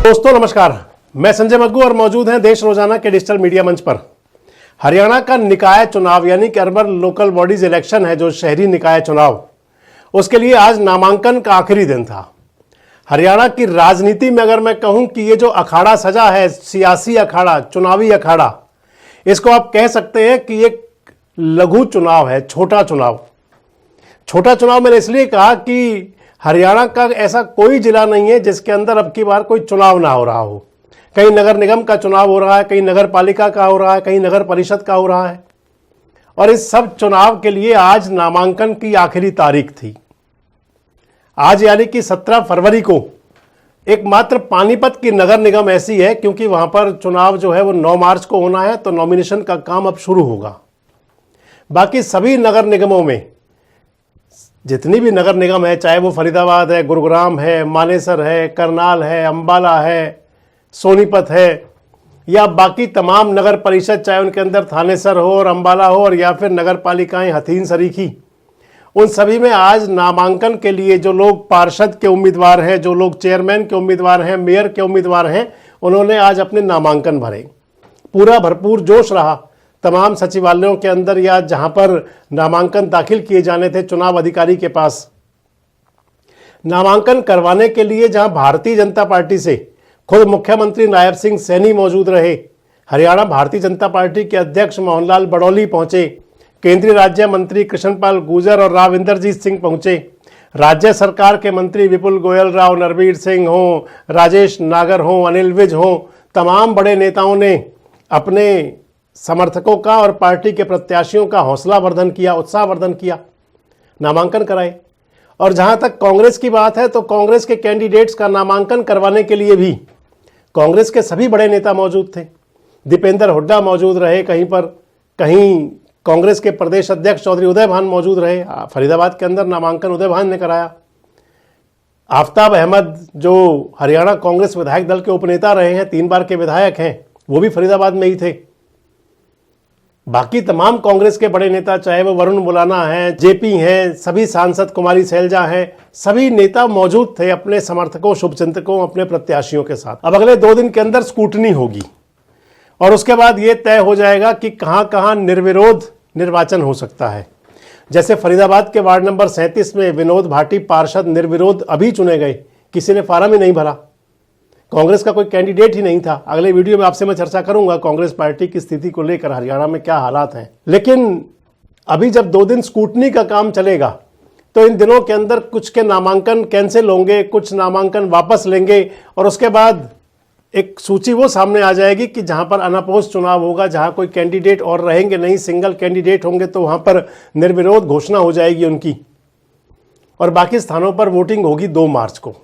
दोस्तों नमस्कार, मैं संजय मग्गू और मौजूद हैं देश रोजाना के डिजिटल मीडिया मंच पर। हरियाणा का निकाय चुनाव यानी कि अर्बन लोकल बॉडीज इलेक्शन है, जो शहरी निकाय चुनाव, उसके लिए आज नामांकन का आखिरी दिन था। हरियाणा की राजनीति में अगर मैं कहूं कि ये जो अखाड़ा सजा है, सियासी अखाड़ा, चुनावी अखाड़ा, इसको आप कह सकते हैं कि एक लघु चुनाव है, छोटा चुनाव। छोटा चुनाव मैंने इसलिए कहा कि हरियाणा का ऐसा कोई जिला नहीं है जिसके अंदर अब की बार कोई चुनाव ना हो रहा हो। कहीं नगर निगम का चुनाव हो रहा है, कहीं नगर पालिका का हो रहा है, कहीं नगर परिषद का हो रहा है। और इस सब चुनाव के लिए आज नामांकन की आखिरी तारीख थी। आज यानी कि 17 फरवरी को एकमात्र पानीपत की नगर निगम ऐसी है, क्योंकि वहां पर चुनाव जो है वो 9 मार्च को होना है, तो नॉमिनेशन का काम अब शुरू होगा। बाकी सभी नगर निगमों में, जितनी भी नगर निगम है, चाहे वो फरीदाबाद है, गुरुग्राम है, मानेसर है, करनाल है, अंबाला है, सोनीपत है, या बाकी तमाम नगर परिषद, चाहे उनके अंदर थानेसर हो और अंबाला हो, और या फिर नगर पालिकाएं हथीन सरीखी, उन सभी में आज नामांकन के लिए जो लोग पार्षद के उम्मीदवार हैं, जो लोग चेयरमैन के उम्मीदवार हैं, मेयर के उम्मीदवार हैं, उन्होंने आज अपने नामांकन भरे। पूरा भरपूर जोश रहा तमाम सचिवालयों के अंदर या जहां पर नामांकन दाखिल किए जाने थे चुनाव अधिकारी के पास। नामांकन करवाने के लिए जहां भारतीय जनता पार्टी से खुद मुख्यमंत्री नायब सिंह सैनी मौजूद रहे, हरियाणा भारतीय जनता पार्टी के अध्यक्ष मोहनलाल बड़ौली पहुंचे, केंद्रीय राज्य मंत्री कृष्णपाल गुर्जर और राव इंद्रजीत सिंह पहुंचे, राज्य सरकार के मंत्री विपुल गोयल, राव नरवीर सिंह हो, राजेश नागर हो, अनिल विज हो, तमाम बड़े नेताओं ने अपने समर्थकों का और पार्टी के प्रत्याशियों का हौसला वर्धन किया, उत्साहवर्धन किया, नामांकन कराए। और जहां तक कांग्रेस की बात है, तो कांग्रेस के कैंडिडेट्स का नामांकन करवाने के लिए भी कांग्रेस के सभी बड़े नेता मौजूद थे। दीपेंद्र हुड्डा मौजूद रहे कहीं पर, कहीं कांग्रेस के प्रदेश अध्यक्ष चौधरी उदय भान मौजूद रहे। फरीदाबाद के अंदर नामांकन उदय भान ने कराया। आफ्ताब अहमद, जो हरियाणा कांग्रेस विधायक दल के उपनेता रहे हैं, 3 बार के विधायक हैं, वो भी फरीदाबाद में ही थे। बाकी तमाम कांग्रेस के बड़े नेता, चाहे वो वरुण मुलाना हैं, जेपी हैं, सभी सांसद, कुमारी सैलजा हैं, सभी नेता मौजूद थे अपने समर्थकों, शुभचिंतकों, अपने प्रत्याशियों के साथ। अब अगले 2 दिन के अंदर स्कूटनी होगी और उसके बाद ये तय हो जाएगा कि कहां कहां निर्विरोध निर्वाचन हो सकता है। जैसे फरीदाबाद के वार्ड नंबर 37 में विनोद भाटी पार्षद निर्विरोध अभी चुने गए, किसी ने फार्म ही नहीं भरा, कांग्रेस का कोई कैंडिडेट ही नहीं था। अगले वीडियो में आपसे मैं चर्चा करूंगा कांग्रेस पार्टी की स्थिति को लेकर हरियाणा में क्या हालात हैं। लेकिन अभी जब 2 दिन स्कूटनी का काम चलेगा, तो इन दिनों के अंदर कुछ के नामांकन कैंसिल होंगे, कुछ नामांकन वापस लेंगे, और उसके बाद एक सूची वो सामने आ जाएगी कि जहां पर अनअपोज्ड चुनाव होगा, जहां कोई कैंडिडेट और रहेंगे नहीं, सिंगल कैंडिडेट होंगे, तो वहां पर निर्विरोध घोषणा हो जाएगी उनकी, और बाकी स्थानों पर वोटिंग होगी 2 मार्च को।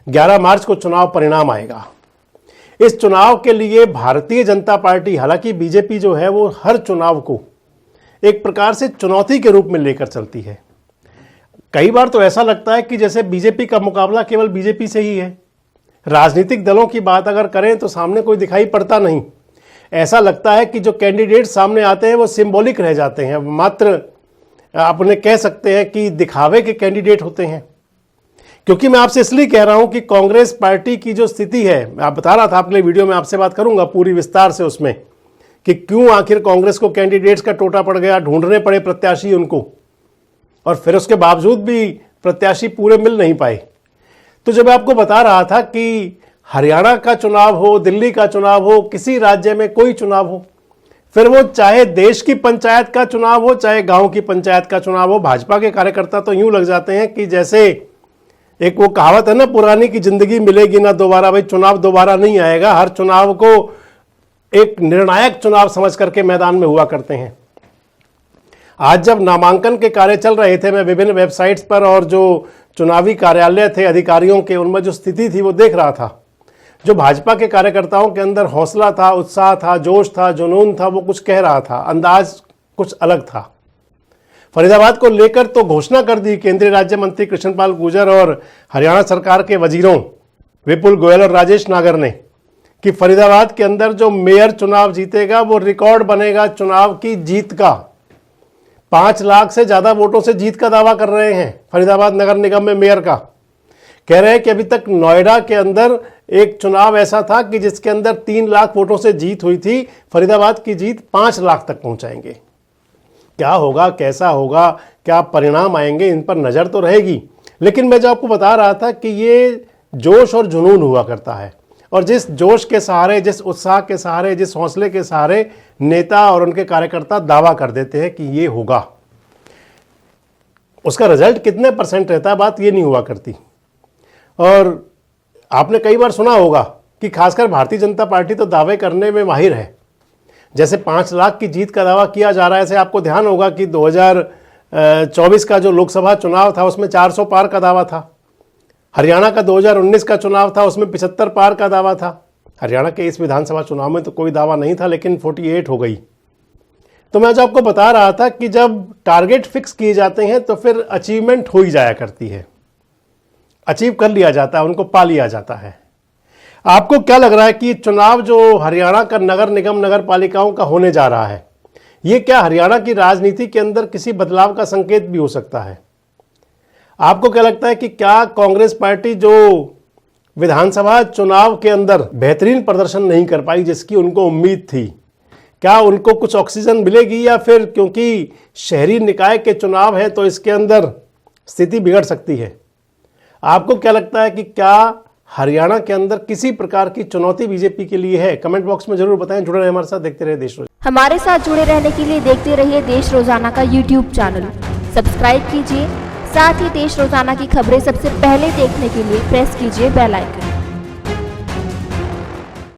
11 मार्च को चुनाव परिणाम आएगा। इस चुनाव के लिए भारतीय जनता पार्टी, हालांकि बीजेपी जो है वो हर चुनाव को एक प्रकार से चुनौती के रूप में लेकर चलती है। कई बार तो ऐसा लगता है कि जैसे बीजेपी का मुकाबला केवल बीजेपी से ही है। राजनीतिक दलों की बात अगर करें तो सामने कोई दिखाई पड़ता नहीं। ऐसा लगता है कि जो कैंडिडेट सामने आते हैं वो सिंबॉलिक रह जाते हैं, मात्र अपने कह सकते हैं कि दिखावे के कैंडिडेट होते हैं। क्योंकि मैं आपसे इसलिए कह रहा हूं कि कांग्रेस पार्टी की जो स्थिति है, मैं बता रहा था आपके वीडियो में, आपसे बात करूंगा पूरी विस्तार से उसमें, कि क्यों आखिर कांग्रेस को कैंडिडेट्स का टोटा पड़ गया, ढूंढने पड़े प्रत्याशी उनको, और फिर उसके बावजूद भी प्रत्याशी पूरे मिल नहीं पाए। तो जब मैं आपको बता रहा था कि हरियाणा का चुनाव हो, दिल्ली का चुनाव हो, किसी राज्य में कोई चुनाव हो, फिर वो चाहे देश की पंचायत का चुनाव हो, चाहे गांव की पंचायत का चुनाव हो, भाजपा के कार्यकर्ता तो यूं लग जाते हैं कि जैसे एक वो कहावत है ना पुरानी, की जिंदगी मिलेगी ना दोबारा। भाई चुनाव दोबारा नहीं आएगा, हर चुनाव को एक निर्णायक चुनाव समझ करके मैदान में हुआ करते हैं। आज जब नामांकन के कार्य चल रहे थे, मैं विभिन्न वेबसाइट्स पर और जो चुनावी कार्यालय थे अधिकारियों के, उनमें जो स्थिति थी वो देख रहा था। जो भाजपा के कार्यकर्ताओं के अंदर हौसला था, उत्साह था, जोश था, जुनून था, वो कुछ कह रहा था, अंदाज कुछ अलग था। फरीदाबाद को लेकर तो घोषणा कर दी केंद्रीय राज्य मंत्री कृष्णपाल गुर्जर और हरियाणा सरकार के वजीरों विपुल गोयल और राजेश नागर ने कि फरीदाबाद के अंदर जो मेयर चुनाव जीतेगा वो रिकॉर्ड बनेगा चुनाव की जीत का। 5 लाख से ज्यादा वोटों से जीत का दावा कर रहे हैं फरीदाबाद नगर निगम में मेयर का। कह रहे हैं कि अभी तक नोएडा के अंदर एक चुनाव ऐसा था कि जिसके अंदर 3 लाख वोटों से जीत हुई थी, फरीदाबाद की जीत 5 लाख तक पहुंचाएंगे। क्या होगा, कैसा होगा, क्या परिणाम आएंगे, इन पर नज़र तो रहेगी। लेकिन मैं जो आपको बता रहा था कि ये जोश और जुनून हुआ करता है, और जिस जोश के सहारे, जिस उत्साह के सहारे, जिस हौसले के सहारे नेता और उनके कार्यकर्ता दावा कर देते हैं कि ये होगा, उसका रिजल्ट कितने % रहता है, बात ये नहीं हुआ करती। और आपने कई बार सुना होगा कि खासकर भारतीय जनता पार्टी तो दावे करने में माहिर है। जैसे 5 लाख की जीत का दावा किया जा रहा है, ऐसे आपको ध्यान होगा कि 2024 का जो लोकसभा चुनाव था उसमें 400 पार का दावा था। हरियाणा का 2019 का चुनाव था, उसमें 75 पार का दावा था। हरियाणा के इस विधानसभा चुनाव में तो कोई दावा नहीं था, लेकिन 48 हो गई। तो मैं जो आपको बता रहा था कि जब टारगेट फिक्स किए जाते हैं तो फिर अचीवमेंट हो ही जाया करती है, अचीव कर लिया जाता है, उनको पा लिया जाता है। आपको क्या लग रहा है कि चुनाव जो हरियाणा का नगर निगम, नगर पालिकाओं का होने जा रहा है, ये क्या हरियाणा की राजनीति के अंदर किसी बदलाव का संकेत भी हो सकता है? आपको क्या लगता है कि क्या कांग्रेस पार्टी जो विधानसभा चुनाव के अंदर बेहतरीन प्रदर्शन नहीं कर पाई जिसकी उनको उम्मीद थी, क्या उनको कुछ ऑक्सीजन मिलेगी, या फिर क्योंकि शहरी निकाय के चुनाव है तो इसके अंदर स्थिति बिगड़ सकती है? आपको क्या लगता है कि क्या हरियाणा के अंदर किसी प्रकार की चुनौती बीजेपी के लिए है? कमेंट बॉक्स में जरूर बताएं। जुड़े रहे हमारे साथ, देखते रहे देश रोजाना। हमारे साथ जुड़े रहने के लिए देखते रहिए देश रोजाना का YouTube चैनल सब्सक्राइब कीजिए। साथ ही देश रोजाना की खबरें सबसे पहले देखने के लिए प्रेस कीजिए बेल आइकन।